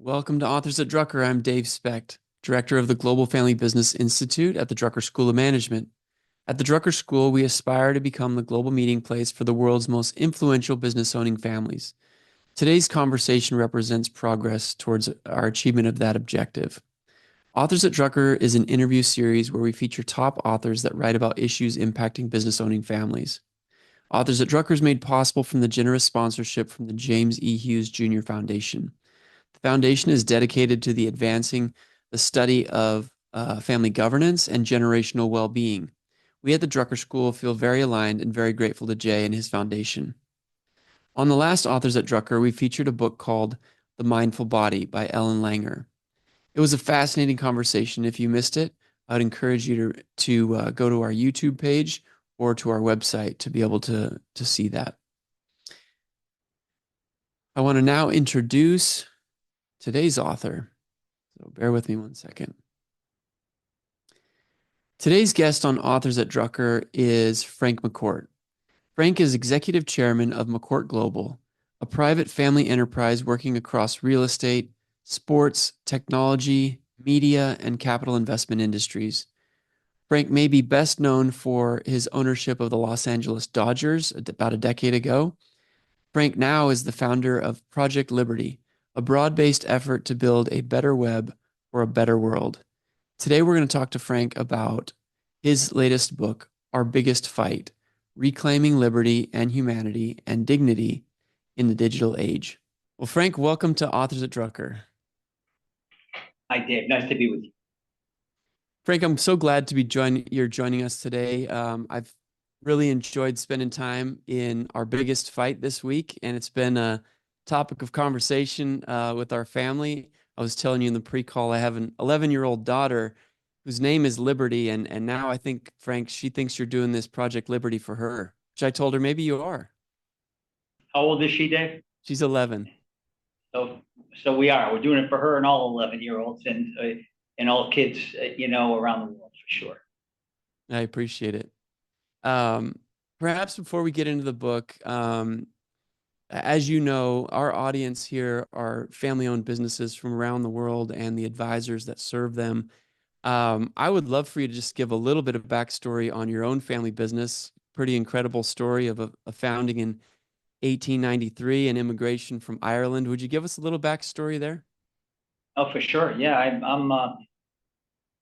Welcome to Authors at Drucker. I'm Dave Specht, Director of the Global Family Business Institute at the Drucker School of Management. At the Drucker School, we aspire to become the global meeting place for the world's most influential business owning families. Today's conversation represents progress towards our achievement of that objective. Authors at Drucker is an interview series where we feature top authors that write about issues impacting business owning families. Authors at Drucker is made possible from the generous sponsorship from the James E. Hughes Jr. Foundation. The foundation is dedicated to advancing the study of family governance and generational well-being. We at the Drucker School feel very aligned and very grateful to Jay and his foundation. On the last Authors at Drucker, we featured a book called The Mindful Body by Ellen Langer. It was a fascinating conversation. If you missed it, I'd encourage you to go to our YouTube page or to our website to be able to see that. I want to now introduce today's author. So bear with me one second. Today's guest on Authors at Drucker is Frank McCourt. Frank is executive chairman of McCourt Global, a private family enterprise working across real estate, sports, technology, media, and capital investment industries. Frank may be best known for his ownership of the Los Angeles Dodgers about a decade ago. Frank now is the founder of Project Liberty, a broad-based effort to build a better web for a better world. Today, we're going to talk to Frank about his latest book, Our Biggest Fight, Reclaiming Liberty and Humanity and Dignity in the Digital Age. Well, Frank, welcome to Authors at Drucker. Hi, Dave. Nice to be with you. Frank, I'm so glad to be joining us today. I've really enjoyed spending time in Our Biggest Fight this week, and it's been a topic of conversation with our family. I was telling you in the pre-call, I have an 11-year-old daughter whose name is Liberty, and now I think, Frank, she thinks you're doing this Project Liberty for her, which I told her maybe you are. How old is she, Dave? She's 11. So we are. We're doing it for her and all 11-year-olds and all kids, around the world for sure. I appreciate it. Perhaps before we get into the book, as you know, our audience here are family-owned businesses from around the world and the advisors that serve them. I would love for you to just give a little bit of backstory on your own family business. Pretty incredible story of a founding in 1893 and immigration from Ireland. Would you give us a little backstory there? Oh, for sure. Yeah,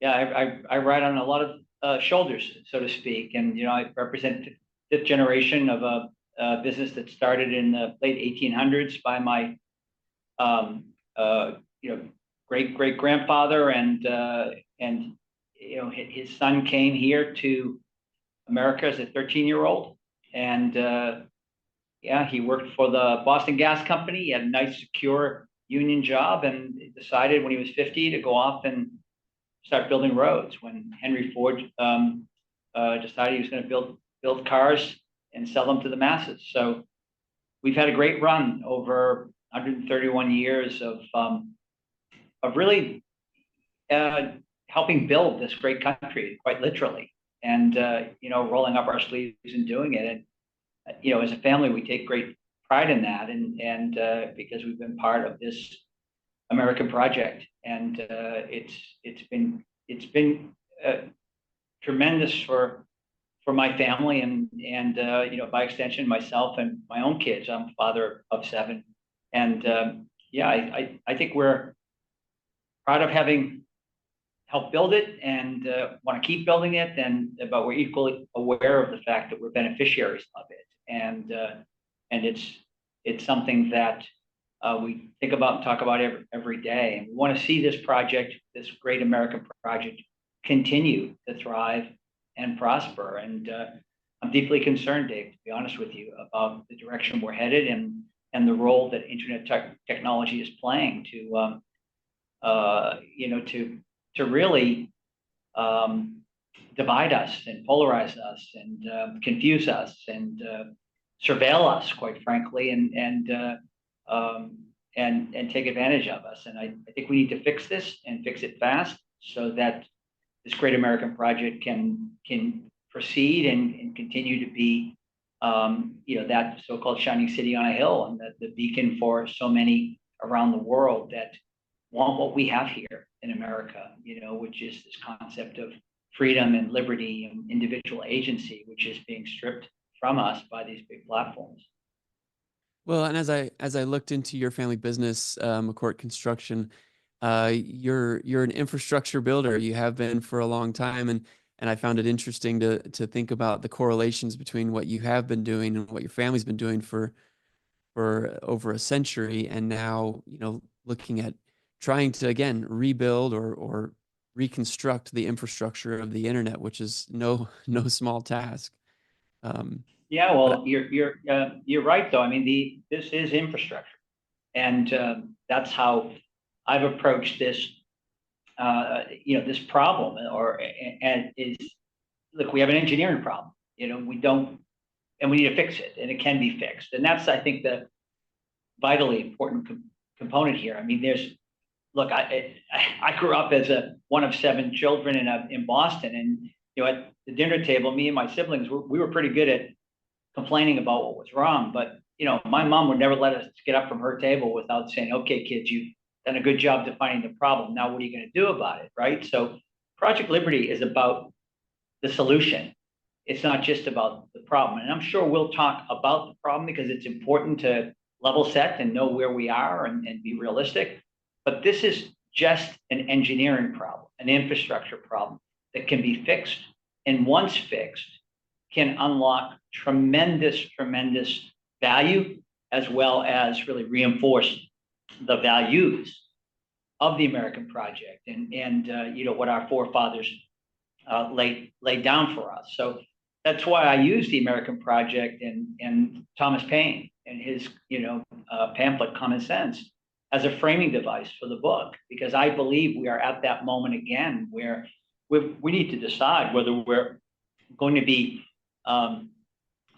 I ride on a lot of shoulders, so to speak, and I represent fifth generation of a business that started in the late 1800s by my great grandfather, and his son came here to America as a 13-year-old, and he worked for the Boston Gas Company. He had a nice, secure union job, and decided when he was 50 to go off and start building roads. When Henry Ford decided he was going to build cars and sell them to the masses. So we've had a great run over 131 years of really helping build this great country, quite literally, and rolling up our sleeves and doing it. And as a family, we take great pride in that, and because we've been part of this American project, and it's been tremendous for my family, and by extension myself and my own kids. I'm a father of 7, and I think we're proud of having helped build it, and want to keep building it, but we're equally aware of the fact that we're beneficiaries of it, and it's something that we think about and talk about every day. And we want to see this project, this great American project, continue to thrive and prosper. And I'm deeply concerned, Dave, to be honest with you, about the direction we're headed, and the role that internet technology is playing to really divide us and polarize us and confuse us and surveil us, quite frankly, and take advantage of us. And I think we need to fix this, and fix it fast, so that this great American project can proceed and continue to be that so-called shining city on a hill, and the beacon for so many around the world that want what we have here in America, which is this concept of freedom and liberty and individual agency, which is being stripped from us by these big platforms. Well, and as I looked into your family business, McCourt Construction, you're an infrastructure builder. You have been for a long time, and I found it interesting to think about the correlations between what you have been doing and what your family's been doing for over a century, and now, looking at trying to again rebuild or reconstruct the infrastructure of the internet, which is no no small task. Um, Yeah, but well, you're right though. I mean, this is infrastructure, and that's how I've approached this. This problem, and is look, we have an engineering problem. We don't, and we need to fix it, and it can be fixed, and that's I think the vitally important component here. I mean, look, I grew up as one of seven children in Boston, and at the dinner table, me and my siblings we were pretty good at complaining about what was wrong. But my mom would never let us get up from her table without saying, "Okay, kids, you've done a good job defining the problem. Now, what are you going to do about it?" Right. So, Project Liberty is about the solution. It's not just about the problem. And I'm sure we'll talk about the problem because it's important to level set and know where we are and be realistic. But this is just an engineering problem, an infrastructure problem that can be fixed. And once fixed, can unlock tremendous, tremendous value, as well as really reinforce the values of the American project and what our forefathers laid down for us. So that's why I use the American project and Thomas Paine and his pamphlet Common Sense as a framing device for the book, because I believe we are at that moment again where we need to decide whether we're going to be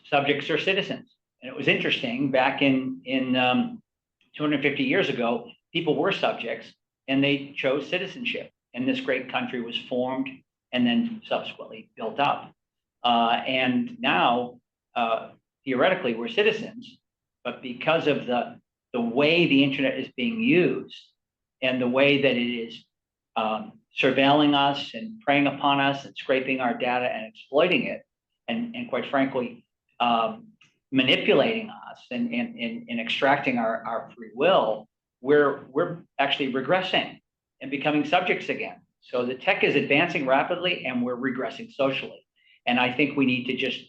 subjects or citizens. And it was interesting back in 250 years ago, people were subjects and they chose citizenship, and this great country was formed and then subsequently built up. And now, theoretically, we're citizens, but because of the way the internet is being used and the way that it is surveilling us and preying upon us and scraping our data and exploiting it, and quite frankly, manipulating us and extracting our free will, we're actually regressing and becoming subjects again. So the tech is advancing rapidly and we're regressing socially. And I think we need to just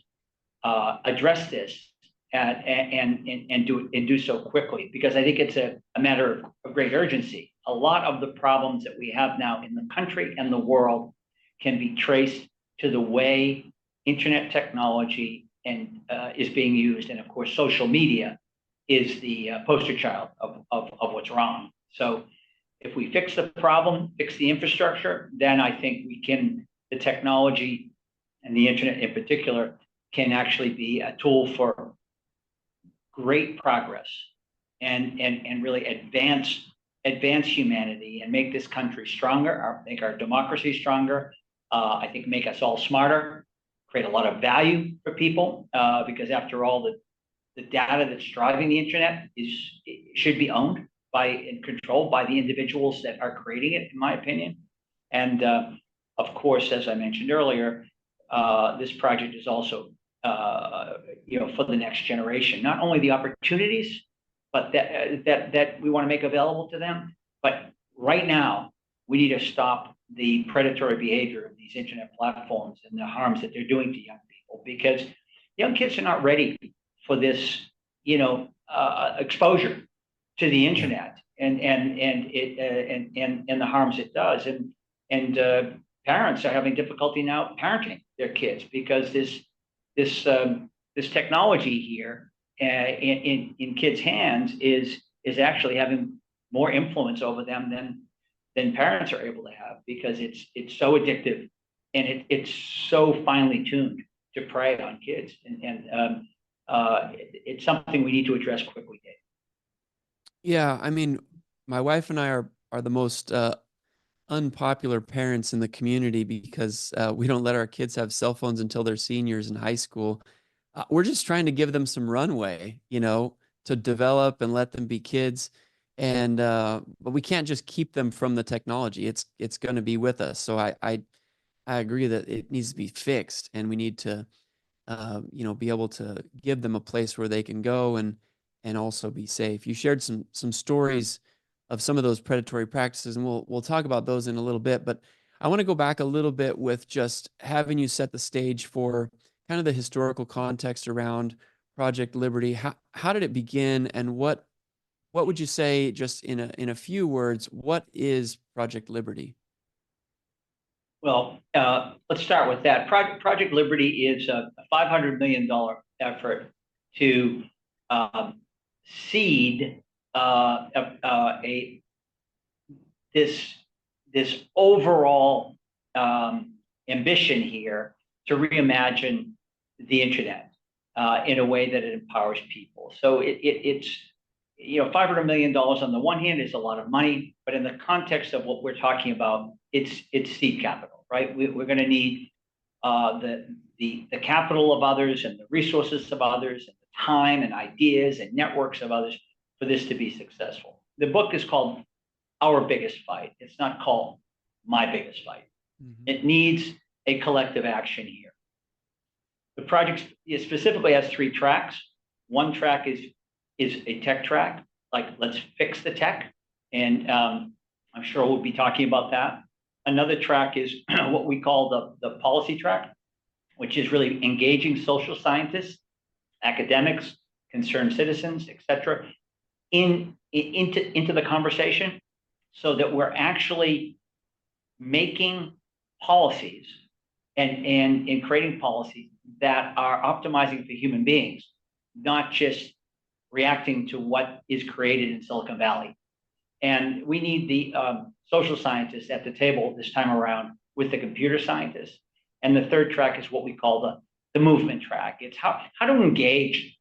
address this and do so quickly, because I think it's a matter of great urgency. A lot of the problems that we have now in the country and the world can be traced to the way internet technology is being used, and of course, social media is the poster child of what's wrong. So, if we fix the problem, fix the infrastructure, then I think the technology and the internet in particular can actually be a tool for great progress and really advance humanity and make this country stronger, make our democracy stronger. I think make us all smarter, create a lot of value for people, because after all, the data that's driving the internet should be owned by and controlled by the individuals that are creating it, in my opinion. And of course, as I mentioned earlier, this project is also for the next generation, not only the opportunities, but that we want to make available to them. But right now, we need to stop the predatory behavior of these internet platforms and the harms that they're doing to young people, because young kids are not ready for this, exposure to the internet and the harms it does. And parents are having difficulty now parenting their kids because this technology here in kids' hands is actually having more influence over them than parents are able to have, because it's so addictive and it's so finely tuned to prey on kids, and it's something we need to address quickly, Dave. Yeah, I mean, my wife and I are the most unpopular parents in the community because we don't let our kids have cell phones until they're seniors in high school. We're just trying to give them some runway, to develop and let them be kids. And but we can't just keep them from the technology. It's going to be with us. So I agree that it needs to be fixed, and we need to be able to give them a place where they can go and also be safe. You shared some stories of some of those predatory practices, and we'll talk about those in a little bit. But I want to go back a little bit with just having you set the stage for kind of the historical context around Project Liberty. How did it begin, and what would you say, just in a few words, what is Project Liberty? Well, let's start with that. Project Liberty is a $500 million effort to seed a this this overall ambition here to reimagine the internet in a way that it empowers people. So it's $500 million on the one hand is a lot of money, but in the context of what we're talking about, it's seed capital, right? We're going to need the capital of others and the resources of others and the time and ideas and networks of others for this to be successful. The book is called Our Biggest Fight. It's not called My Biggest Fight. Mm-hmm. It needs a collective action here. The project specifically has 3 tracks. One track is a tech track, like let's fix the tech. And I'm sure we'll be talking about that. Another track is what we call the policy track, which is really engaging social scientists, academics, concerned citizens, et cetera, into the conversation so that we're actually making policies and creating policies that are optimizing for human beings, not just reacting to what is created in Silicon Valley. And we need the social scientists at the table this time around with the computer scientists. And the third track is what we call the movement track. It's how to engage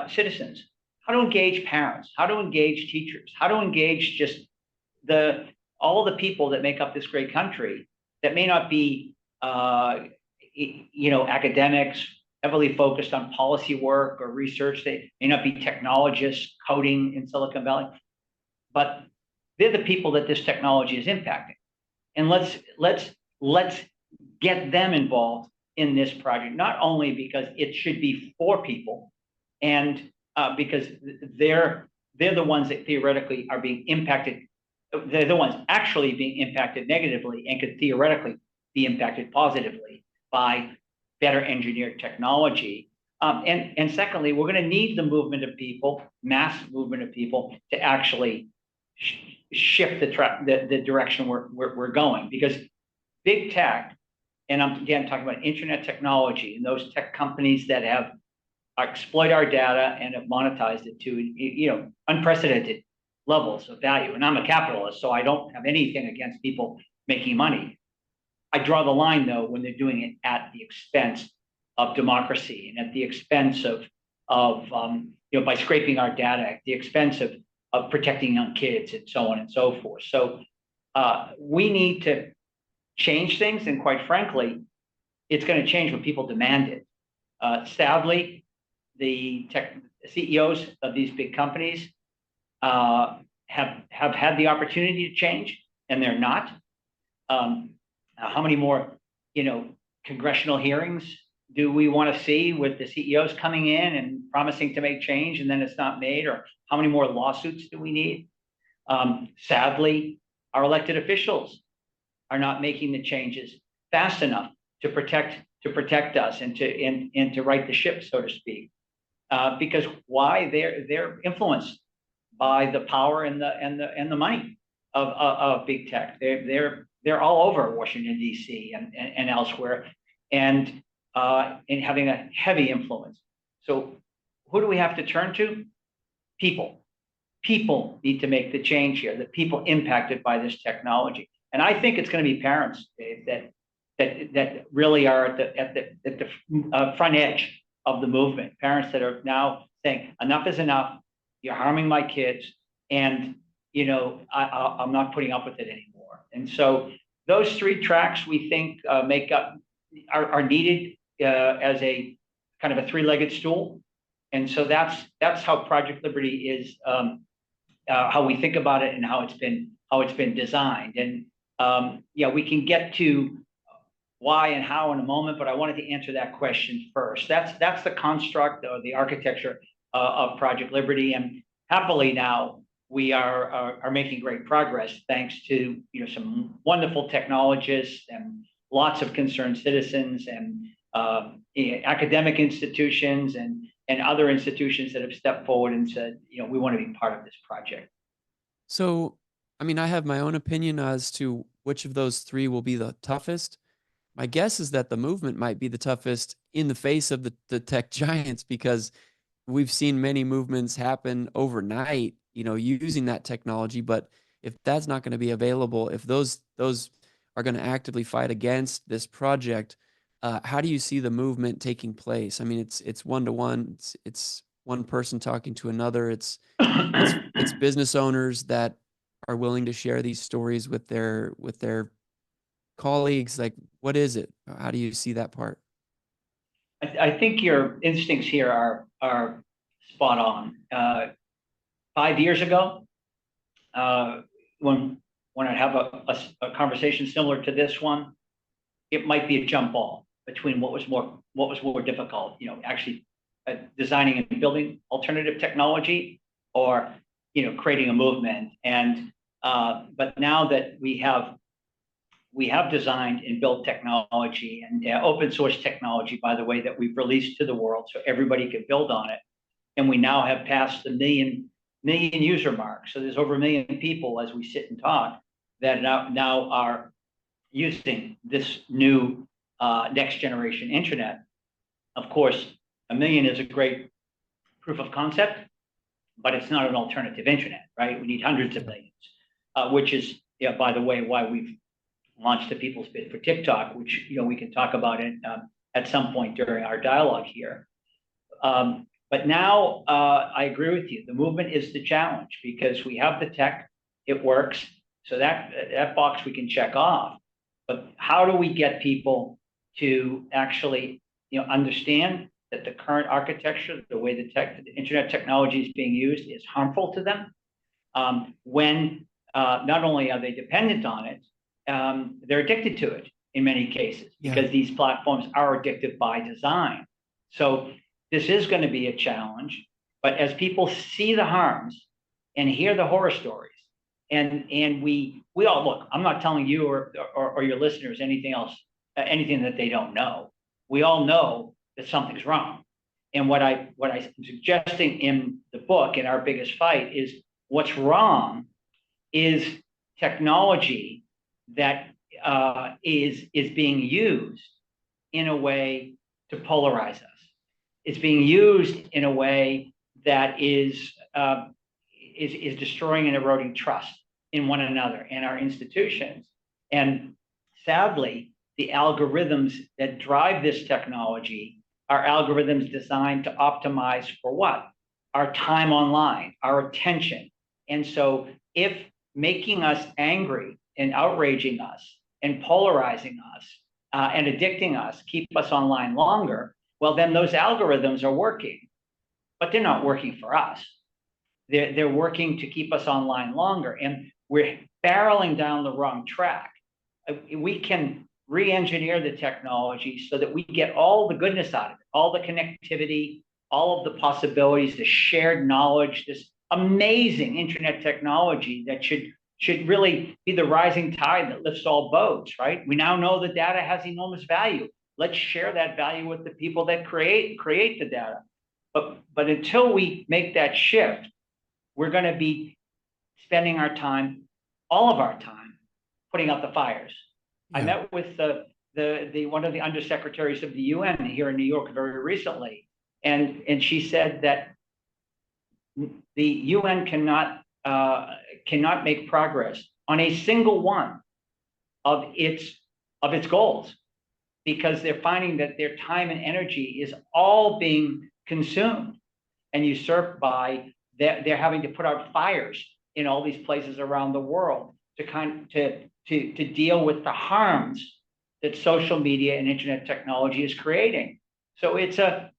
citizens, how to engage parents, how to engage teachers, how to engage just all the people that make up this great country that may not be academics, heavily focused on policy work or research. They may not be technologists coding in Silicon Valley, but they're the people that this technology is impacting. And let's get them involved in this project, not only because it should be for people and because they're the ones that theoretically are being impacted. They're the ones actually being impacted negatively and could theoretically be impacted positively by better engineered technology. And secondly, we're going to need the movement of people, mass movement of people, to actually shift the direction we're going. Because big tech, and I'm again talking about internet technology and those tech companies that have exploit our data and have monetized it to unprecedented levels of value. And I'm a capitalist, so I don't have anything against people making money. I draw the line, though, when they're doing it at the expense of democracy and at the expense of by scraping our data, at the expense of protecting young kids and so on and so forth. So we need to change things, and quite frankly, it's going to change when people demand it. Sadly, the tech CEOs of these big companies have had the opportunity to change, and they're not. How many more, congressional hearings do we want to see with the CEOs coming in and promising to make change and then it's not made? Or how many more lawsuits do we need? Sadly, our elected officials are not making the changes fast enough to protect us and to right the ship, so to speak. Because why? They're influenced by the power and the money of big tech. They're all over Washington, D.C. and elsewhere, and having a heavy influence. So who do we have to turn to? People. People need to make the change here, the people impacted by this technology. And I think it's going to be parents, Dave, that really are at the front edge of the movement. Parents that are now saying, enough is enough. You're harming my kids, and I'm not putting up with it anymore. And so those 3 tracks we think are needed as a kind of a 3-legged stool And so that's how Project Liberty is, how we think about it and how it's been designed. And yeah, we can get to why and how in a moment, but I wanted to answer that question first. That's the construct or the architecture of Project Liberty, and happily now we are making great progress thanks to some wonderful technologists and lots of concerned citizens and academic institutions and other institutions that have stepped forward and said, we want to be part of this project. So, I mean, I have my own opinion as to which of those three will be the toughest. My guess is that the movement might be the toughest in the face of the tech giants, because we've seen many movements happen overnight, using that technology. But if that's not going to be available, if those are going to actively fight against this project, how do you see the movement taking place? I mean, it's one-to-one. It's one person talking to another. It's business owners that are willing to share these stories with their colleagues. Like, what is it? How do you see that part? I think your instincts here are spot on. 5 years ago, when I have a conversation similar to this one, it might be a jump ball between what was more difficult, actually designing and building alternative technology, or creating a movement. And but now that we have designed and built technology and open source technology, by the way, that we've released to the world so everybody can build on it, and we now have passed the million user mark. So there's over 1 million people as we sit and talk that now are using this new next generation internet. Of course, 1 million is a great proof of concept, but it's not an alternative internet, right? We need hundreds of millions, which is, by the way, why we've launched a people's bid for TikTok, which we can talk about it at some point during our dialogue here. But now I agree with you. The movement is the challenge, because we have the tech, it works, so that box we can check off. But how do we get people to actually understand that the current architecture, the way the internet technology is being used, is harmful to them? When not only are they dependent on it, they're addicted to it in many cases, because these platforms are addictive by design. So this is going to be a challenge, but as people see the harms and hear the horror stories, and we all look, I'm not telling you or your listeners anything else, anything that they don't know. We all know that something's wrong. And what I'm suggesting in the book, in Our Biggest Fight, is what's wrong is technology that is being used in a way to polarize us. It's being used in a way that is destroying and eroding trust in one another and our institutions. And sadly, the algorithms that drive this technology are algorithms designed to optimize for what? Our time online, our attention. And so if making us angry and outraging us and polarizing us and addicting us keep us online longer, well, then those algorithms are working, but they're not working for us. They're working to keep us online longer, and we're barreling down the wrong track. We can re-engineer the technology so that we get all the goodness out of it, all the connectivity, all of the possibilities, the shared knowledge, this amazing internet technology that should really be the rising tide that lifts all boats, right? We now know the data has enormous value. Let's share that value with the people that create the data. But until we make that shift, we're going to be spending our time, all of our time, putting out the fires. Yeah. I met with the one of the undersecretaries of the UN here in New York very recently, and she said that the UN cannot make progress on a single one of its goals, because they're finding that their time and energy is all being consumed and usurped by they're having to put out fires in all these places around the world to deal with the harms that social media and internet technology is creating. So it's a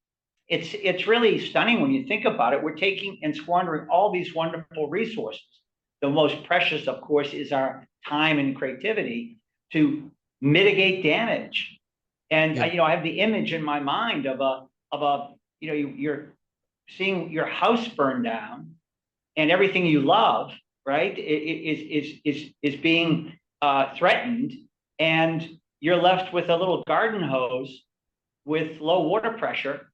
it's really stunning when you think about it. We're taking and squandering all these wonderful resources. The most precious, of course, is our time and creativity to mitigate damage. And Yeah. I have the image in my mind of a you're seeing your house burn down, and everything you love, right, is being threatened, and you're left with a little garden hose with low water pressure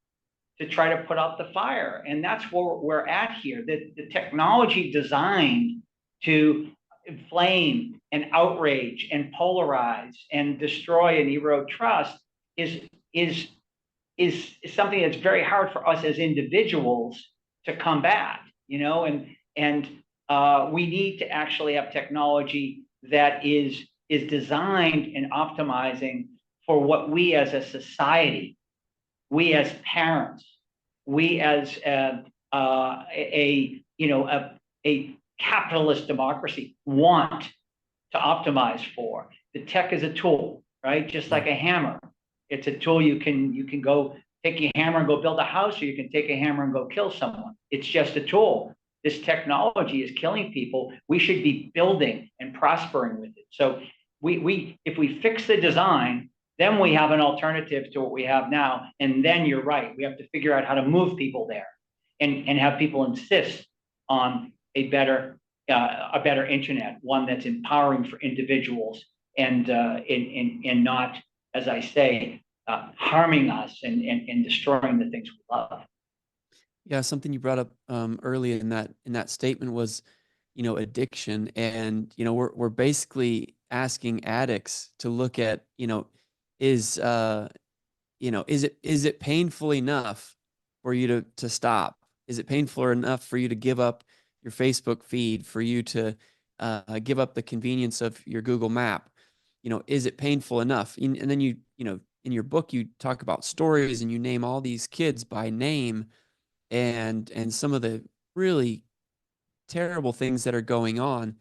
to try to put out the fire. And that's where we're at here. The technology designed to inflame and outrage and polarize and destroy and erode trust is is is something that's very hard for us as individuals to combat, and we need to actually have technology that is designed and optimizing for what we as a society, we as parents, we as a capitalist democracy want to optimize for. The tech is a tool, right? Just like a hammer. It's a tool. You can go take a hammer and go build a house, or you can take a hammer and go kill someone. It's just a tool. This technology is killing people. We should be building and prospering with it. So if we fix the design, then we have an alternative to what we have now. And then you're right. We have to figure out how to move people there and have people insist on a better internet, one that's empowering for individuals and not, as I say, harming us and destroying the things we love. Yeah, something you brought up earlier in that statement was, addiction, and we're basically asking addicts to look at, is is it painful enough for you to stop? Is it painful enough for you to give up your Facebook feed, for you to give up the convenience of your Google Map? Is it painful enough? And then in your book, you talk about stories and you name all these kids by name and some of the really terrible things that are going on.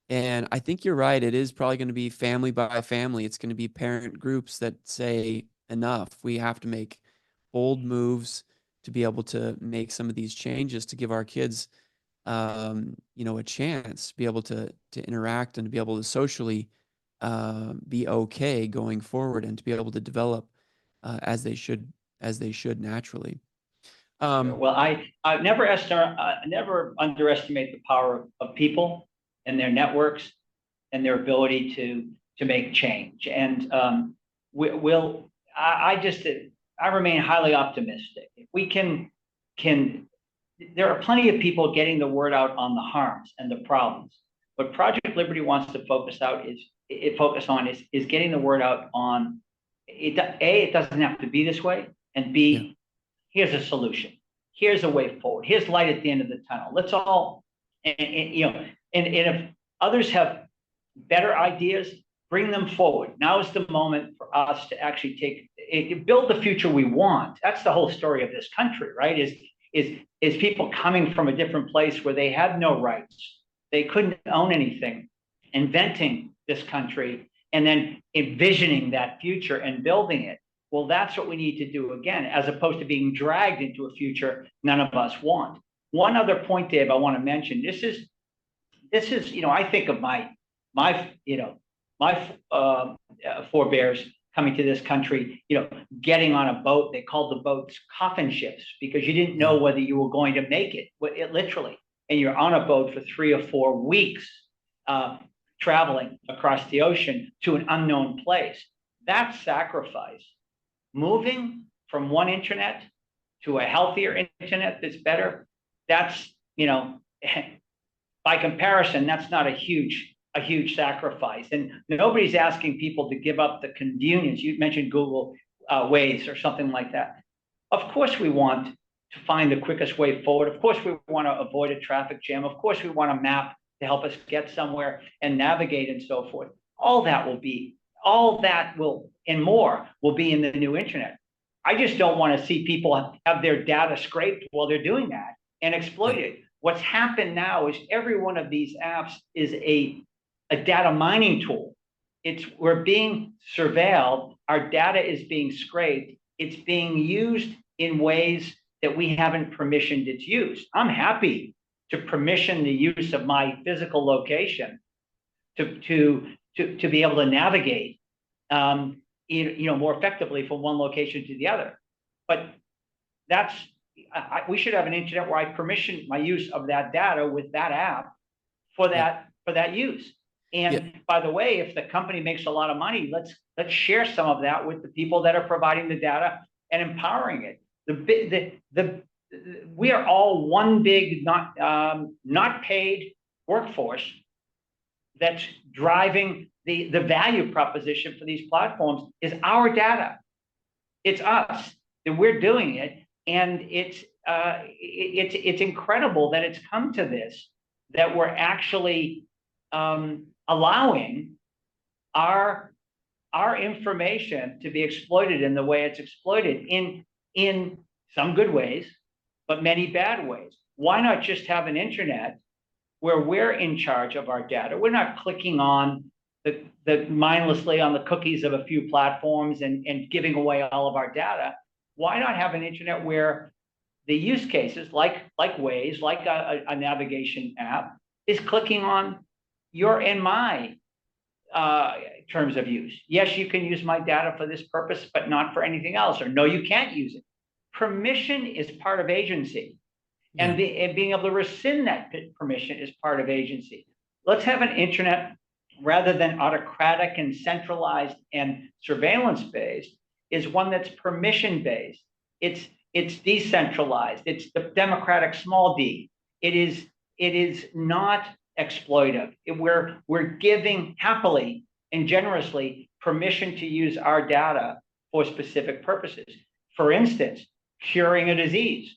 And I think you're right. It is probably going to be family by family. It's going to be parent groups that say enough. We have to make bold moves to be able to make some of these changes to give our kids, a chance to be able to interact and to be able to socially be okay going forward and to be able to develop as they should naturally. Well, I never underestimate the power of people and their networks and their ability to make change. And I remain highly optimistic. If we can, there are plenty of people getting the word out on the harms and the problems. What Project Liberty wants to focus on is getting the word out on it. It doesn't have to be this way, and B, here's a solution. Here's a way forward. Here's light at the end of the tunnel. Let's all, and if others have better ideas, bring them forward. Now is the moment for us to actually build the future we want. That's the whole story of this country, right? Is people coming from a different place where they had no rights, they couldn't own anything, inventing this country, and then envisioning that future and building it. Well, that's what we need to do again, as opposed to being dragged into a future none of us want. One other point, Dave, I want to mention. This is, I think of my forebears coming to this country, getting on a boat. They called the boats coffin ships because you didn't know whether you were going to make it literally. And you're on a boat for 3 or 4 weeks, traveling across the ocean to an unknown place. That's sacrifice. Moving from one internet to a healthier internet that's better, that's, by comparison, that's not a huge sacrifice. And nobody's asking people to give up the convenience. You mentioned Google Waze or something like that. Of course, we want to find the quickest way forward. Of course, we want to avoid a traffic jam. Of course, we want a map to help us get somewhere and navigate and so forth. All that will and more will be in the new internet. I just don't want to see people have their data scraped while they're doing that and exploited. What's happened now is every one of these apps is a data mining tool. We're being surveilled. Our data is being scraped. It's being used in ways that we haven't permissioned its use. I'm happy to permission the use of my physical location to be able to navigate more effectively from one location to the other. But we should have an internet where I permission my use of that data with that app for that use. And by the way, if the company makes a lot of money, let's share some of that with the people that are providing the data and empowering it. We are all one big not paid workforce that's driving the value proposition for these platforms is our data. It's us that we're doing it, and it's incredible that it's come to this, that we're actually allowing our information to be exploited in the way it's exploited in some good ways, but many bad ways. Why not just have an internet where we're in charge of our data? We're not clicking on the mindlessly on the cookies of a few platforms and giving away all of our data. Why not have an internet where the use cases like Waze, like a navigation app, is clicking on your and my terms of use? Yes, you can use my data for this purpose, but not for anything else. Or no, you can't use it. Permission is part of agency. And being able to rescind that permission is part of agency. Let's have an internet, rather than autocratic and centralized and surveillance-based, is one that's permission-based. It's decentralized. It's the democratic small d. It is not exploitive. We're giving happily and generously permission to use our data for specific purposes. For instance, curing a disease.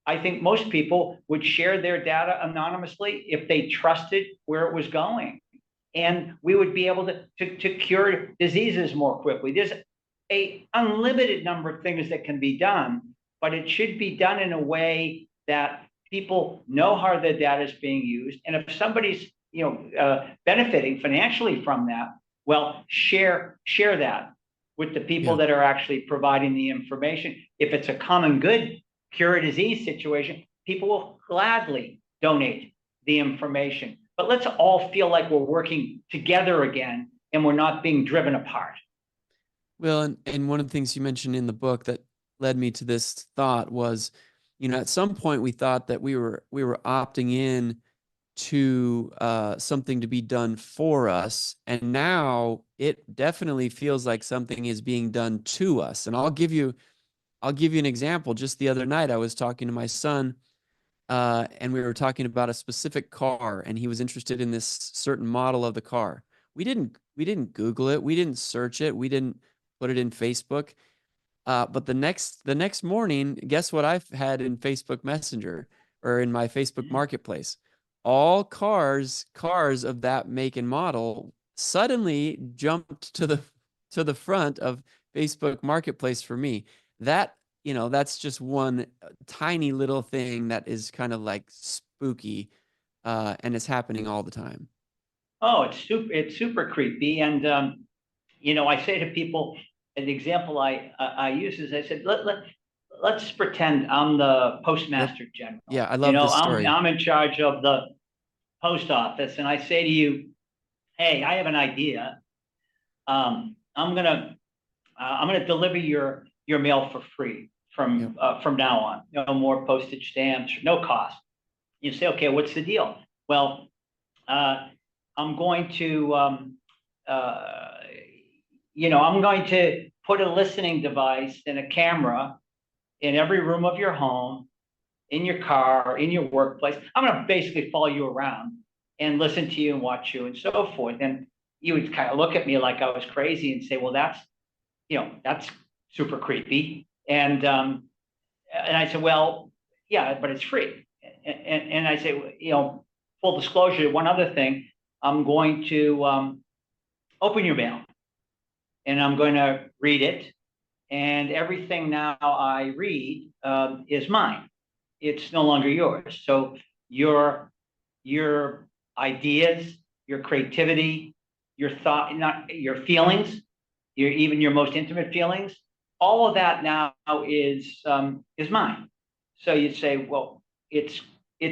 I think most people would share their data anonymously if they trusted where it was going. And we would be able to cure diseases more quickly. There's an unlimited number of things that can be done, but it should be done in a way that people know how their data is being used. And if somebody's benefiting financially from that, well, share that with the people that are actually providing the information. If it's a common good cure a disease situation, people will gladly donate the information. But let's all feel like we're working together again and we're not being driven apart. Well, and one of the things you mentioned in the book that led me to this thought was, at some point we thought that we were opting in to something to be done for us, and now it definitely feels like something is being done to us. And I'll give you an example. Just the other night, I was talking to my son, and we were talking about a specific car, and he was interested in this certain model of the car. We didn't Google it. We didn't search it. We didn't put it in Facebook. But the next morning, guess what I've had in Facebook Messenger or in my Facebook Marketplace? All cars of that make and model suddenly jumped to the front of Facebook Marketplace for me. That's just one tiny little thing that is kind of like spooky, and it's happening all the time. Oh, it's super creepy. And I say to people, an example I use is I said, let's pretend I'm the postmaster general. Yeah, I love this story. I'm in charge of the post office, and I say to you, hey, I have an idea. I'm gonna deliver your mail for free from now on. No more postage stamps, no cost. You say, okay, what's the deal? Well, I'm going to I'm going to put a listening device and a camera in every room of your home, in your car, in your workplace. I'm going to basically follow you around and listen to you and watch you and so forth. And you would kind of look at me like I was crazy and say, well, that's super creepy. And I said, well, yeah, but it's free. And I say, full disclosure, one other thing, I'm going to open your mail and I'm going to read it. And everything now I read is mine. It's no longer yours. So your ideas, your creativity, your thought, not your feelings, even your most intimate feelings, all of that now is mine. So you'd say, well, it's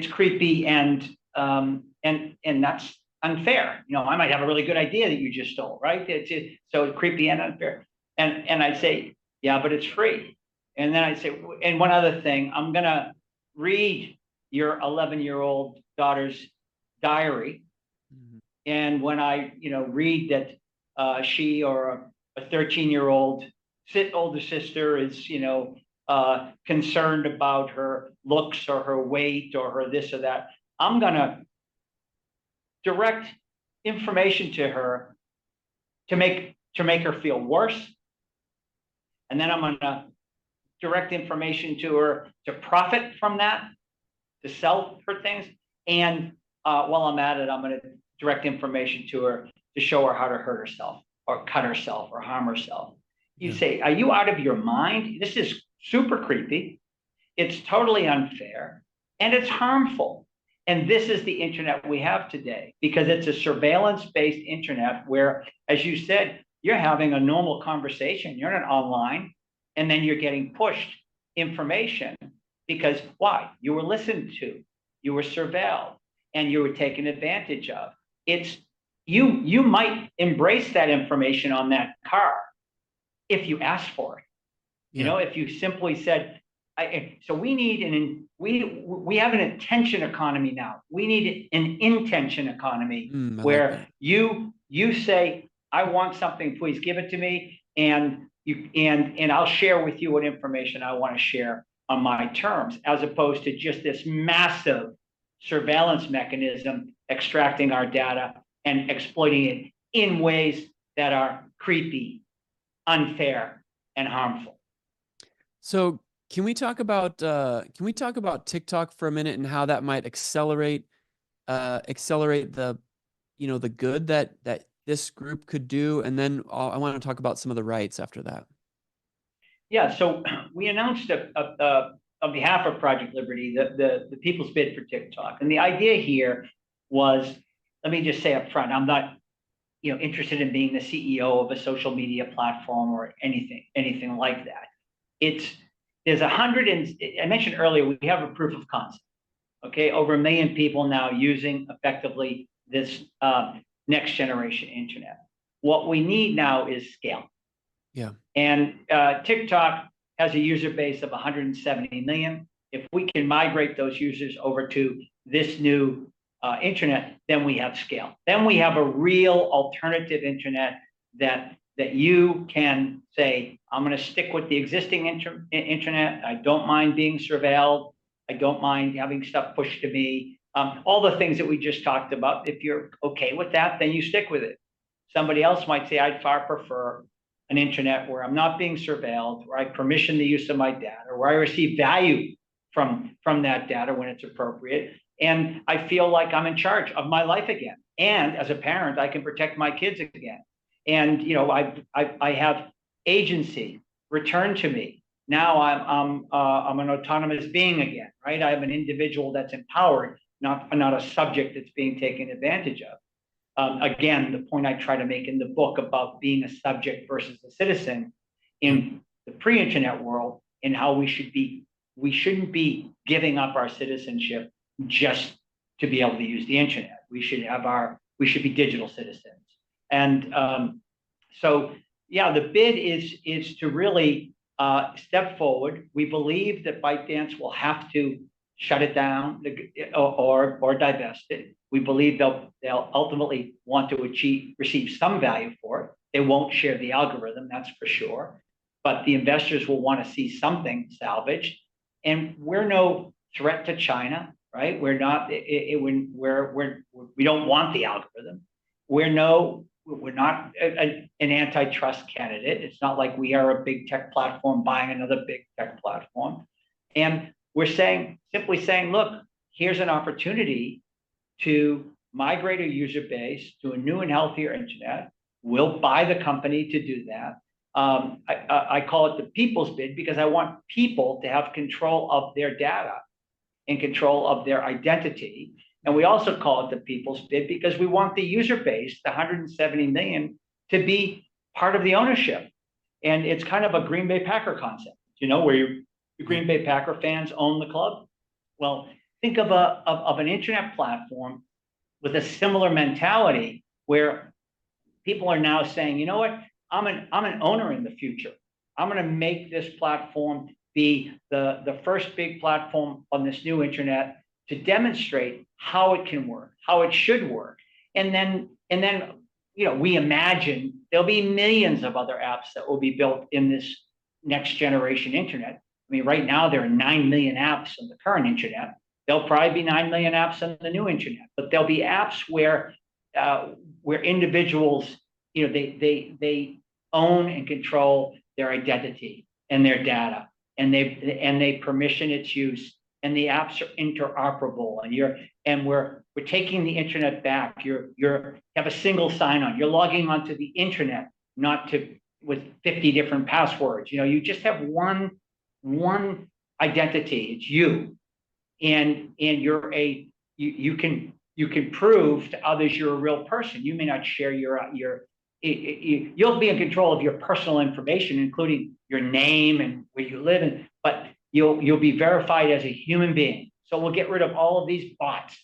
creepy and that's unfair. I might have a really good idea that you just stole, right? So creepy and unfair. And I'd say, yeah, but it's free. And then I'd say, and one other thing, I'm gonna read your 11-year-old daughter's diary. Mm-hmm. And when I, read that she or a 13-year-old older sister is, concerned about her looks or her weight or her this or that, I'm gonna direct information to her to make her feel worse. And then I'm gonna direct information to her to profit from that, to sell her things. And while I'm at it, I'm gonna direct information to her to show her how to hurt herself or cut herself or harm herself. You say, are you out of your mind? This is super creepy. It's totally unfair and it's harmful. And this is the internet we have today, because it's a surveillance-based internet where, as you said, you're having a normal conversation. You're not online, and then you're getting pushed information because why? You were listened to, you were surveilled, and you were taken advantage of. It's you might embrace that information on that car if you asked for it. Yeah. If you simply said, so we need we have an attention economy now. We need an intention economy where like you say, I want something, please give it to me, and I'll share with you what information I want to share on my terms, as opposed to just this massive surveillance mechanism extracting our data and exploiting it in ways that are creepy, unfair, and harmful. So can we talk about TikTok for a minute and how that might accelerate the the good that this group could do, and then I want to talk about some of the rights after that. Yeah, so we announced on behalf of Project Liberty the people's bid for TikTok, and the idea here was, let me just say up front, I'm not interested in being the CEO of a social media platform or anything like that. There's I mentioned earlier, we have a proof of concept. Okay, over 1 million people now using effectively this next generation internet. What we need now is scale. Yeah. And TikTok has a user base of 170 million. If we can migrate those users over to this new internet, then we have scale. Then we have a real alternative internet that you can say, I'm going to stick with the existing internet. I don't mind being surveilled. I don't mind having stuff pushed to me. All the things that we just talked about. If you're okay with that, then you stick with it. Somebody else might say, I'd far prefer an internet where I'm not being surveilled, where I permission the use of my data, where I receive value from that data when it's appropriate. And I feel like I'm in charge of my life again. And as a parent, I can protect my kids again. And I have agency returned to me. Now I'm an autonomous being again, right? I have an individual that's empowered, not a subject that's being taken advantage of. Again, the point I try to make in the book about being a subject versus a citizen in the pre-internet world, and how we shouldn't be giving up our citizenship just to be able to use the internet. We should be digital citizens. And so, yeah, the bid is to really step forward. We believe that ByteDance will have to shut it down or divest it. We believe they'll ultimately want to receive some value for it. They won't share the algorithm, that's for sure. But the investors will want to see something salvaged. And we're no threat to China, right? We're not. We don't want the algorithm. We're not an antitrust candidate. It's not like we are a big tech platform buying another big tech platform. And we're simply saying, look, here's an opportunity to migrate a user base to a new and healthier internet. We'll buy the company to do that. I call it the people's bid because I want people to have control of their data and control of their identity. And we also call it the people's bid because we want the user base, the 170 million, to be part of the ownership. And it's kind of a Green Bay Packer concept, where your Green Bay Packer fans own the club. Well, think of an internet platform with a similar mentality where people are now saying, you know what, I'm an owner in the future. I'm going to make this platform be the first big platform on this new internet to demonstrate how it can work, how it should work. And then we imagine there'll be millions of other apps that will be built in this next generation internet. I mean, right now there are 9 million apps on the current internet. There'll probably be 9 million apps on the new internet, but there'll be apps where individuals, they own and control their identity and their data, and they permission its use, and the apps are interoperable, and we're taking the internet back. You have a single sign-on. You're logging onto the internet, not with 50 different passwords. You just have one identity. It's you, and you can prove to others you're a real person. You may not share you'll be in control of your personal information, including your name and where you live, but you'll be verified as a human being. So we'll get rid of all of these bots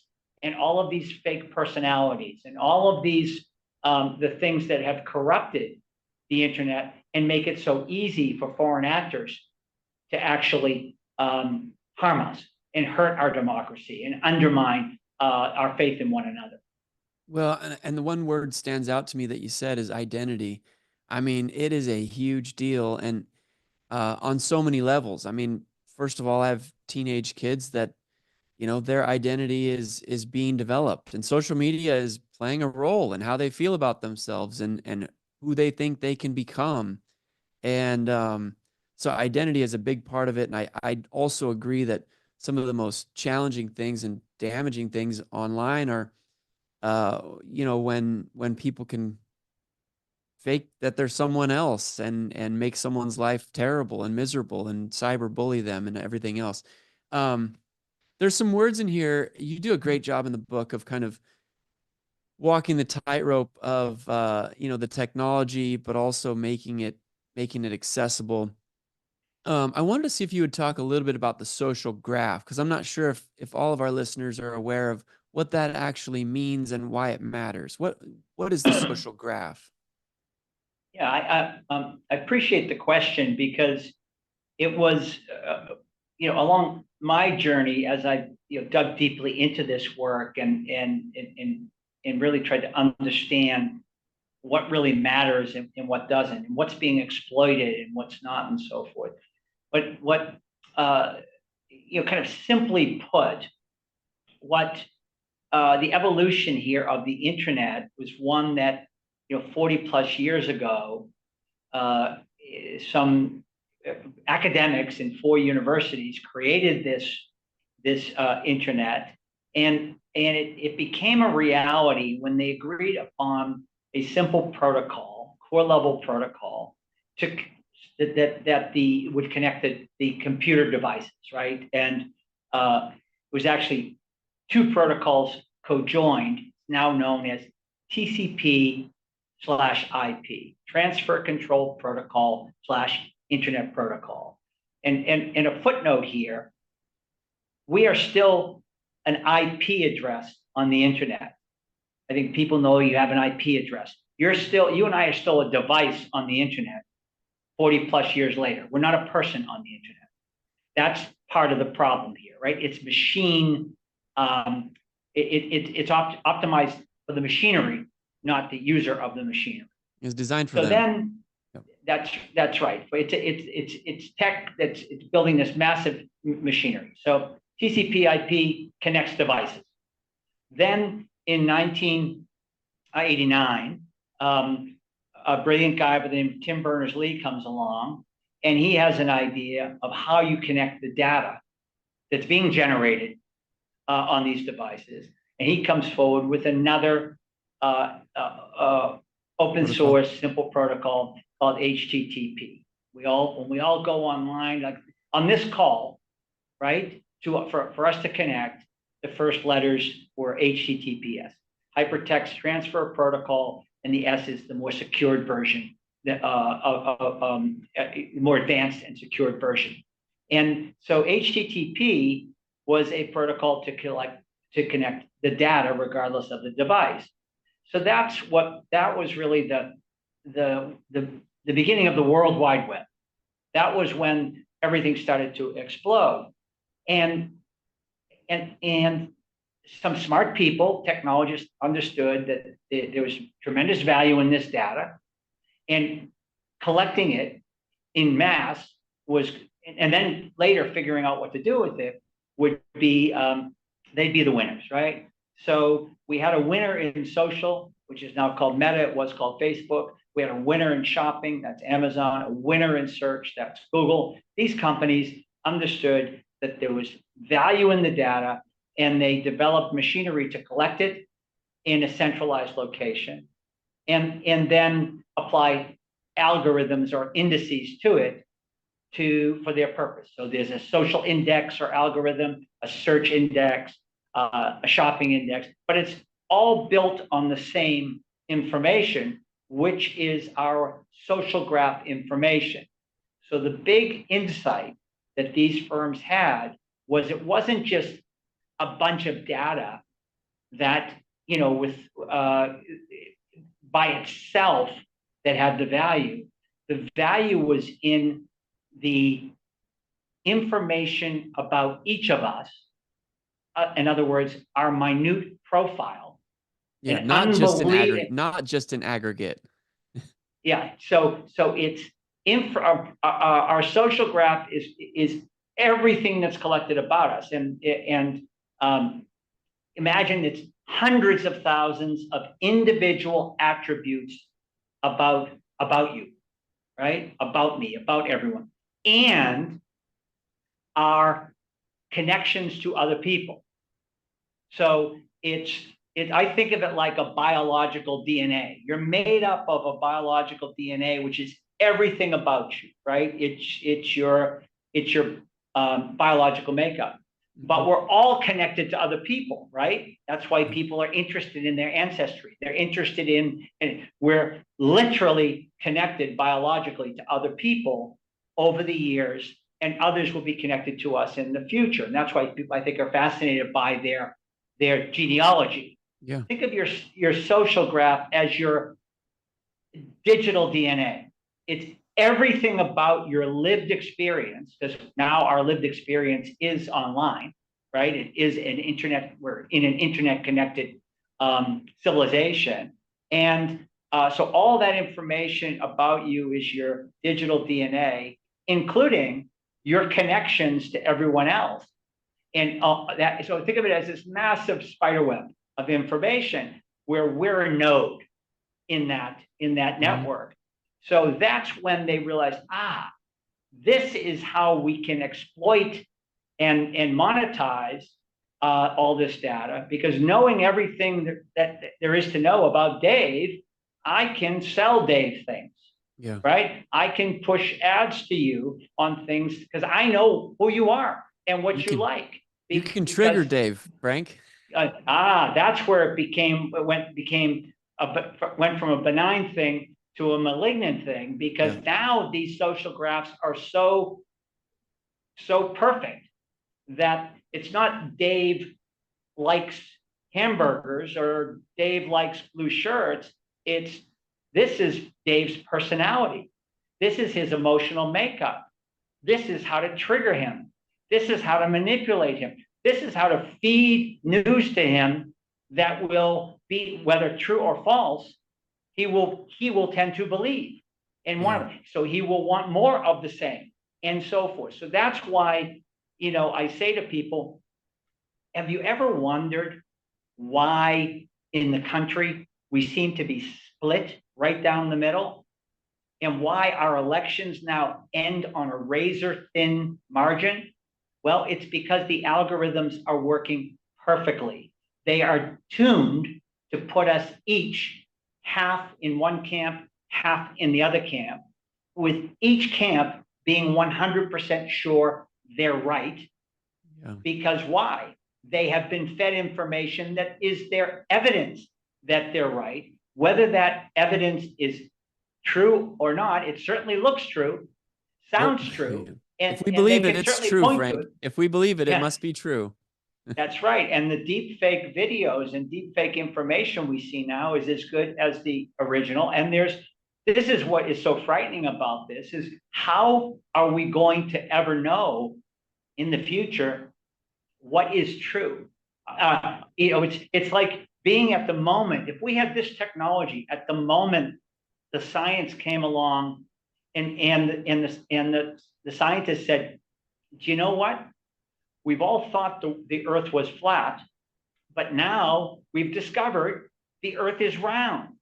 and all of these fake personalities and all of these the things that have corrupted the internet, and make it so easy for foreign actors to actually harm us and hurt our democracy and undermine our faith in one another. Well, and the one word stands out to me that you said is identity. I mean, it is a huge deal, and on so many levels. I mean, first of all, I have teenage kids that, their identity is being developed, and social media is playing a role in how they feel about themselves and who they think they can become. And so identity is a big part of it. And I also agree that some of the most challenging things and damaging things online are, when people can fake that they're someone else and make someone's life terrible and miserable and cyberbully them and everything else. There's some words in here. You do a great job in the book of kind of walking the tightrope of, the technology, but also making it accessible. I wanted to see if you would talk a little bit about the social graph, because I'm not sure if all of our listeners are aware of what that actually means and why it matters. What is the social graph? Yeah, I appreciate the question, because it was, along my journey as I dug deeply into this work and really tried to understand what really matters and what doesn't, and what's being exploited and what's not, and so forth. But what kind of simply put, what the evolution here of the internet was one that 40 plus years ago, some academics in 4 universities created this internet, and it became a reality when they agreed upon a simple protocol, core level protocol, that would connect the computer devices, right? And it was actually 2 protocols co-joined, now known as TCP/IP, Transfer Control Protocol / Internet Protocol. And a footnote here, we are still an IP address on the internet. I think people know you have an IP address. You and I are still a device on the internet 40 plus years later. We're not a person on the internet. That's part of the problem here, right? It's machine, it's optimized for the machinery, not the user of the machinery. It's designed for so them. Then yep. That's right. It's tech it's building this massive machinery. So TCP/IP connects devices. Then in 1989, a brilliant guy by the name of Tim Berners-Lee comes along, and he has an idea of how you connect the data that's being generated on these devices. And he comes forward with another open source simple protocol called HTTP. When we all go online, like on this call, right, for us to connect, the first letters were HTTPS, Hypertext Transfer Protocol, and the S is the more secured version a more advanced and secured version. And so HTTP was a protocol to connect the data regardless of the device. So that was really the beginning of the World Wide Web. That was when everything started to explode. And some smart people, technologists, understood that there was tremendous value in this data, and collecting it in mass was, and then later figuring out what to do with it would be, they'd be the winners, right? So we had a winner in social, which is now called Meta. It was called Facebook. We had a winner in shopping, that's Amazon. A winner in search, that's Google. These companies understood that there was value in the data, and they developed machinery to collect it in a centralized location, and then apply algorithms or indices to it for their purpose. So there's a social index or algorithm, a search index, a shopping index, but it's all built on the same information, which is our social graph information. So the big insight that these firms had was it wasn't just a bunch of data that, with by itself that had the value. The value was in the information about each of us. In other words, our minute profile. Yeah, not just an aggregate. Yeah, so it's our social graph is everything that's collected about us, and imagine it's hundreds of thousands of individual attributes about you, right? About me, about everyone, and our connections to other people. So I think of it like a biological DNA. You're made up of a biological DNA, which is everything about you, right? It's your biological makeup. But we're all connected to other people, right? That's why people are interested in their ancestry. They're interested and we're literally connected biologically to other people over the years, and others will be connected to us in the future. And that's why people, I think, are fascinated by their genealogy. Yeah. Think of your social graph as your digital DNA. It's everything about your lived experience, because now our lived experience is online, right? It is we're in an internet connected civilization. And so all that information about you is your digital DNA, including your connections to everyone else. And so think of it as this massive spider web of information where we're a node in that network. So that's when they realized, this is how we can exploit and monetize all this data, because knowing everything that there is to know about Dave, I can sell Dave things. Yeah. Right? I can push ads to you on things because I know who you are and what you like. You can trigger Dave, Frank. That's where it went from a benign thing to a malignant thing, because now these social graphs are so perfect that it's not Dave likes hamburgers or Dave likes blue shirts. This is Dave's personality. This is his emotional makeup. This is how to trigger him. This is how to manipulate him. This is how to feed news to him that will be, whether true or false, he will tend to believe. And so he will want more of the same, and so forth. So that's why, I say to people, have you ever wondered why in the country we seem to be split right down the middle, and why our elections now end on a razor thin margin? Well, it's because the algorithms are working perfectly. They are tuned to put us each half in one camp, half in the other camp, with each camp being 100% sure they're right. Yeah. Because why? They have been fed information that is their evidence that they're right. Whether that evidence is true or not, it certainly looks true, Well, sounds true, if we and they believe it, can it's certainly true, point to Frank. it. If we believe it, it Yeah, must be true. that's right. And the deep fake videos and deep fake information we see now is as good as the original. And this is what is so frightening about this is how are we going to ever know in the future what is true? It's like being at the moment. If we had this technology at the moment, the science came along, and the scientists said, "Do you know what? We've all thought the Earth was flat, but now we've discovered the Earth is round."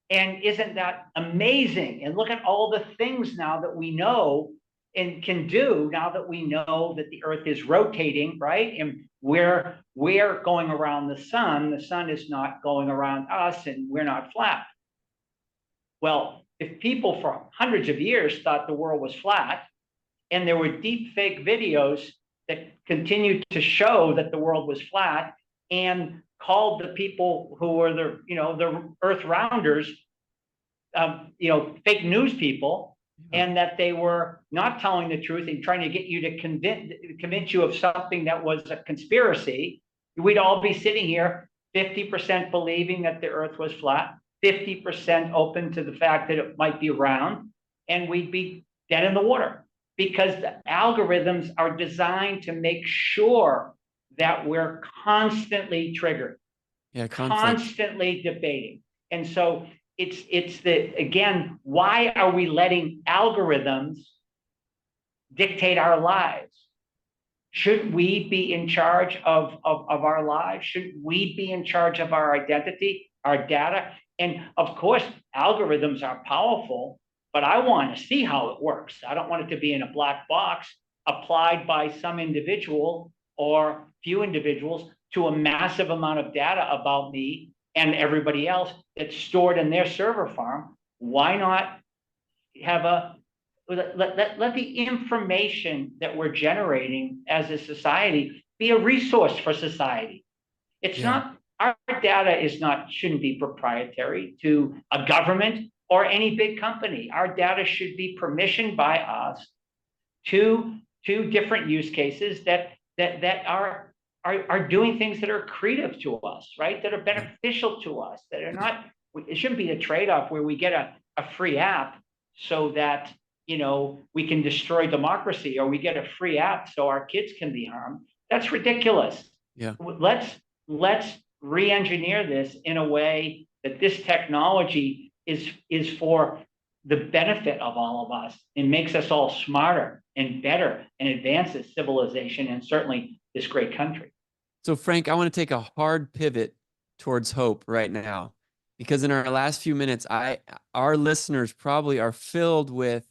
And isn't that amazing? And look at all the things now that we know and can do now that we know that the Earth is rotating, right? And we're going around the sun is not going around us, and we're not flat. Well, if people for hundreds of years thought the world was flat, and there were deep fake videos that continued to show that the world was flat and called the people who were the earth rounders, fake news people, and that they were not telling the truth and trying to get you to convince you of something that was a conspiracy, we'd all be sitting here 50% believing that the earth was flat, 50% open to the fact that it might be round, and we'd be dead in the water because the algorithms are designed to make sure that we're constantly triggered, constantly debating. And so again, why are we letting algorithms dictate our lives? Should we be in charge of our lives? Should we be in charge of our identity, our data? And of course, algorithms are powerful, but I want to see how it works. I don't want it to be in a black box applied by some individual or few individuals to a massive amount of data about me and everybody else that's stored in their server farm. Why not have let the information that we're generating as a society be a resource for society? It's not, our data shouldn't be proprietary to a government or any big company. Our data should be permissioned by us to different use cases that are doing things that are accretive to us, right? That are beneficial to us, that are not, it shouldn't be a trade-off where we get a free app so that, we can destroy democracy, or we get a free app so our kids can be harmed. That's ridiculous. Yeah. Let's re-engineer this in a way that this technology is for the benefit of all of us and makes us all smarter and better and advances civilization and certainly this great country. So, Frank, I want to take a hard pivot towards hope right now, because in our last few minutes, our listeners probably are filled with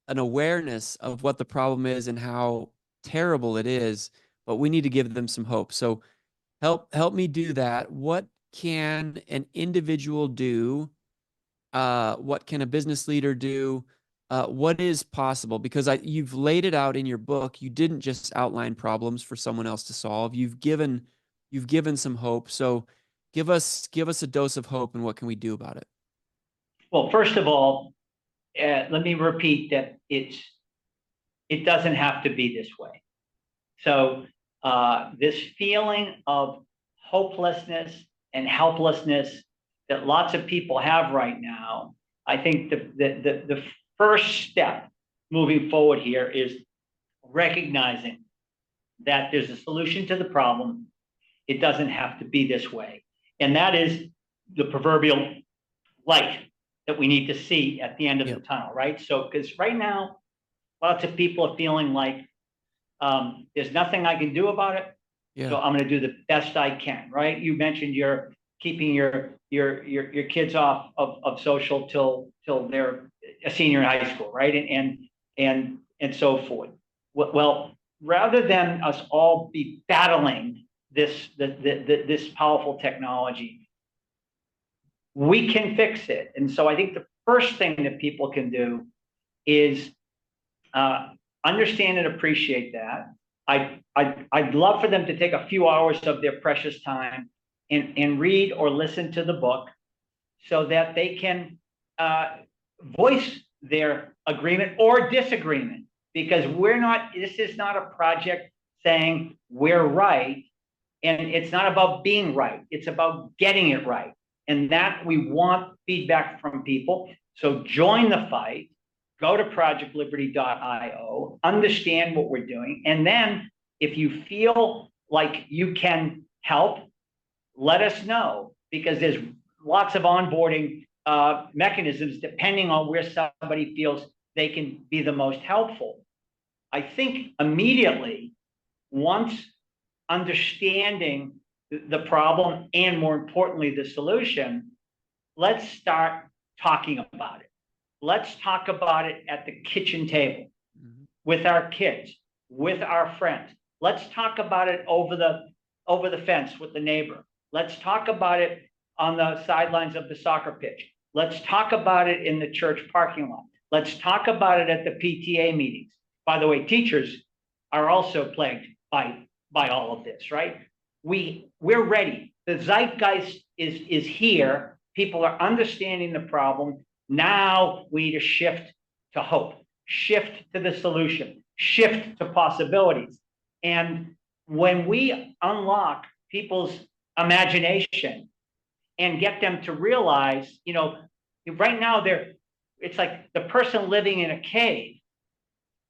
an awareness of what the problem is and how terrible it is, but we need to give them some hope. So help me do that. What can an individual do? What can a business leader do? What is possible? Because you've laid it out in your book. You didn't just outline problems for someone else to solve. You've given some hope. So give us a dose of hope, and what can we do about it? Well, first of all, let me repeat that it doesn't have to be this way. So this feeling of hopelessness and helplessness that lots of people have right now, I think the first step moving forward here is recognizing that there's a solution to the problem. It doesn't have to be this way. And that is the proverbial light that we need to see at the end of the tunnel, right? So, because right now, lots of people are feeling like there's nothing I can do about it. So I'm going to do the best I can, right? You mentioned you're keeping your kids off of social till they're a senior in high school, right? And so forth. Well, rather than us all be battling this powerful technology, we can fix it. And so I think the first thing that people can do is understand and appreciate that. I'd love for them to take a few hours of their precious time and read or listen to the book so that they can voice their agreement or disagreement, because this is not a project saying we're right. And it's not about being right. It's about getting it right. And that we want feedback from people. So join the fight, go to projectliberty.io, understand what we're doing. And then if you feel like you can help, let us know, because there's lots of onboarding mechanisms depending on where somebody feels they can be the most helpful. I think immediately, once understanding the problem and, more importantly, the solution, let's start talking about it. Let's talk about it at the kitchen table with our kids, with our friends. Let's talk about it over the fence with the neighbor. Let's talk about it on the sidelines of the soccer pitch. Let's talk about it in the church parking lot. Let's talk about it at the PTA meetings. By the way, teachers are also plagued by all of this, right? We're ready. The zeitgeist is here. People are understanding the problem. Now we need to shift to hope, shift to the solution, shift to possibilities. And when we unlock people's imagination and get them to realize, right now it's like the person living in a cave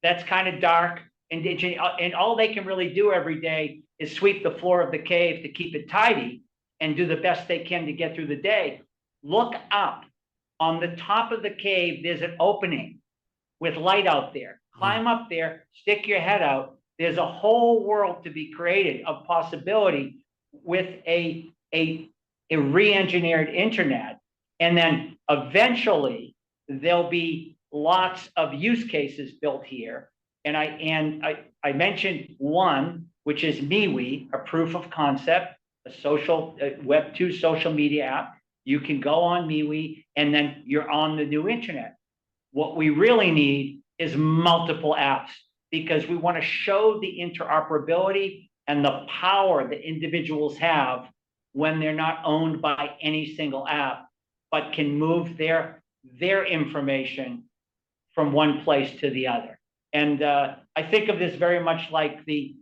that's kind of dark, and all they can really do every day is sweep the floor of the cave to keep it tidy and do the best they can to get through the day. Look up. On the top of the cave, there's an opening with light out there. Climb up there, stick your head out. There's a whole world to be created of possibility with a re-engineered internet. And then eventually there'll be lots of use cases built here. And I mentioned one, which is MeWe, a proof of concept, a social Web 2 social media app. You can go on MeWe and then you're on the new internet. What we really need is multiple apps, because we want to show the interoperability and the power that individuals have when they're not owned by any single app, but can move their information from one place to the other. And I think of this very much like the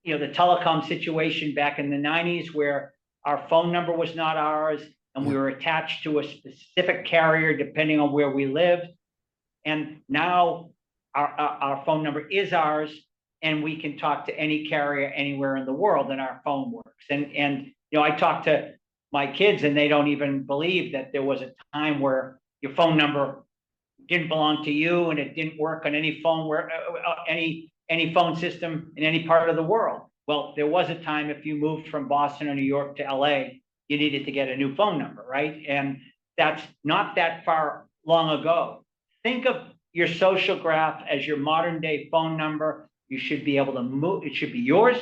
telecom situation back in the 90s, where our phone number was not ours and we were attached to a specific carrier depending on where we lived. And now our phone number is ours, and we can talk to any carrier anywhere in the world, and our phone works. And I talk to my kids, and they don't even believe that there was a time where your phone number didn't belong to you and it didn't work on any phone any phone system in any part of the world. Well, there was a time, if you moved from Boston or New York to LA, you needed to get a new phone number, right? And that's not that far long ago. Think of your social graph as your modern day phone number. You should be able to move, it should be yours,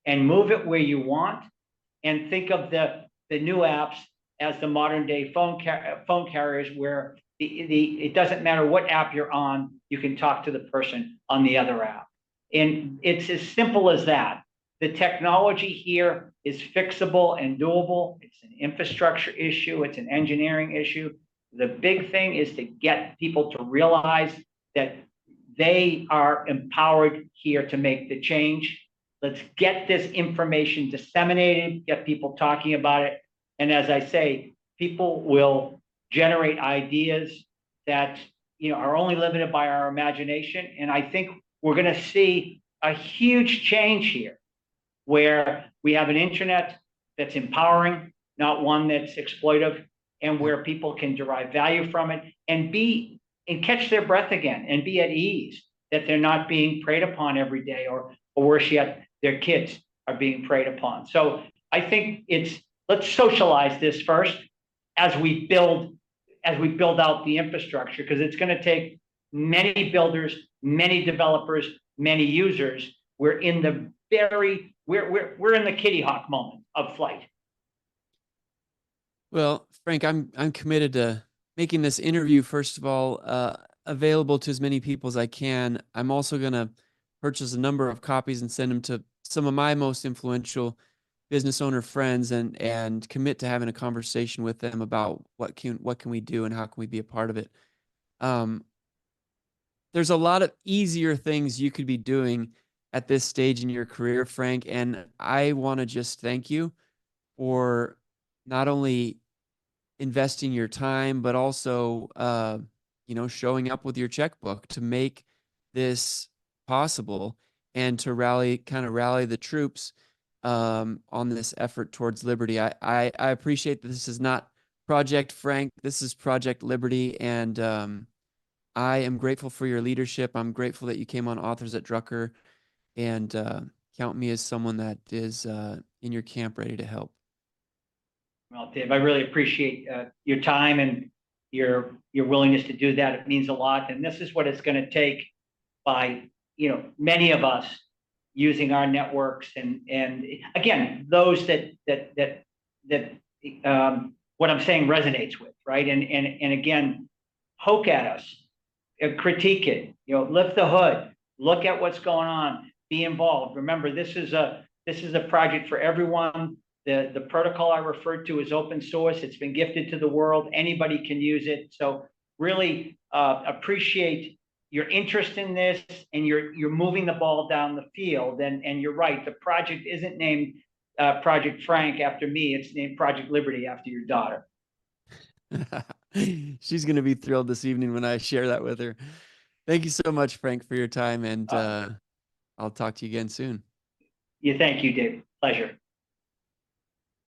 and move it where you want. And think of the new apps as the modern day phone carriers, where it doesn't matter what app you're on, you can talk to the person on the other app. And it's as simple as that. The technology here is fixable and doable. It's an infrastructure issue. It's an engineering issue. The big thing is to get people to realize that they are empowered here to make the change. Let's get this information disseminated, get people talking about it. And as I say, people will generate ideas that are only limited by our imagination. And I think we're going to see a huge change here, where we have an internet that's empowering, not one that's exploitive, and where people can derive value from it and catch their breath again and be at ease that they're not being preyed upon every day, or worse yet, their kids are being preyed upon. So I think let's socialize this first as we build out the infrastructure, because it's going to take many builders, many developers, many users. We're in the Kitty Hawk moment of flight. Well, Frank, I'm committed to making this interview, first of all, available to as many people as I can. I'm also going to purchase a number of copies and send them to some of my most influential business owner friends and commit to having a conversation with them about what can we do and how can we be a part of it. Um, there's a lot of easier things you could be doing at this stage in your career, Frank, and I want to just thank you for not only investing your time, but also, showing up with your checkbook to make this possible and to rally the troops on this effort towards liberty. I appreciate that this is not Project Frank. This is Project Liberty. And I am grateful for your leadership. I'm grateful that you came on Authors at Drucker, and count me as someone that is in your camp ready to help. Well, Dave, I really appreciate your time and your willingness to do that. It means a lot. And this is what it's going to take by, many of us using our networks and again, those that what I'm saying resonates with, right? And again, poke at us, critique it, lift the hood, look at what's going on, be involved. Remember, this is a project for everyone. The protocol I referred to is open source. It's been gifted to the world. Anybody can use it. So really appreciate your interest in this, and you're moving the ball down the field. And you're right. The project isn't named Project Frank after me. It's named Project Liberty after your daughter. She's going to be thrilled this evening when I share that with her. Thank you so much, Frank, for your time, and I'll talk to you again soon. Thank you, Dave. Pleasure.